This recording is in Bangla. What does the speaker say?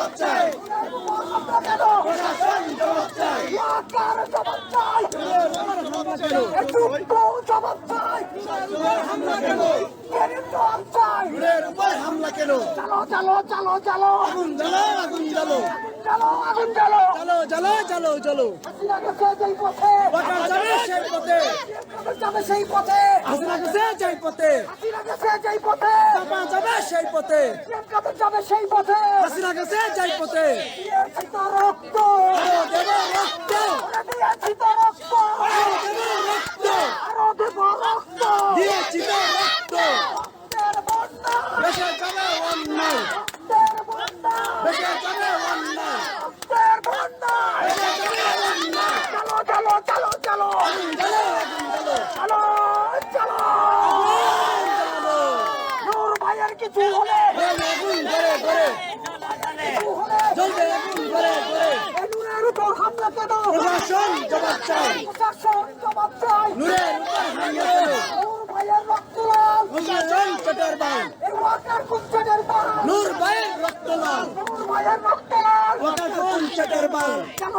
জবাব চাই, প্রশাসন জবাব চাই, জবাব চাই, জবাব চাই, হামলা কেন, জবাব চাই, নুরের উপর হামলা কেন, চালো চালো চালো চালো, আগুন জ্বালো, আগুন জ্বালো, চালো আগুন জ্বালো, চালো চালো চালো চালো, হাসিনা গেছে যেই পথে, ওয়াকার যাবে সেই পথে, যাবে সেই পথে, হাসিনা গেছে যেই পথে, হাসিনা গেছে যেই পথে, চাপা যাবে সেই পথে, যাবে সেই পথে, হাসিনা গেছে যেই পথে, দিয়েছি তো রক্ত, আরো দেব রক্ত, দিয়েছি তো রক্ত, আরো দেব রক্ত, আরো দেব রক্ত, দিয়েছি তো রক্ত, রক্তের বন্যা, দেশে যাবে অন্যায়, রক্তের বন্যা, দেশে যাবে অন্যায়, রক্তের বন্যা, দেশে যাবে অন্যায়, চলো চলো চলো চলো, আগুন জ্বালো, আগুন জ্বালো, চলো চলো, নূর ভাইয়ের কিছু হলে আগুন ধরে ধরে, জ্বলবে আগুন ধরে ধরে, নূরের উপর হামলা কেন, প্রশাসন জবাব চাই, প্রশাসন জবাব চাই, নূরের উপর হামলা কেন, নূর ভাইয়ের রক্ত লাল, প্রশাসন চটের বাল, এই ওয়াকার কোন চটের বাল, নূর ভাইয়ের রক্ত লাল, নূর ভাইয়ের রক্ত লাল, ওয়াকার কোন চটের বাল, কেন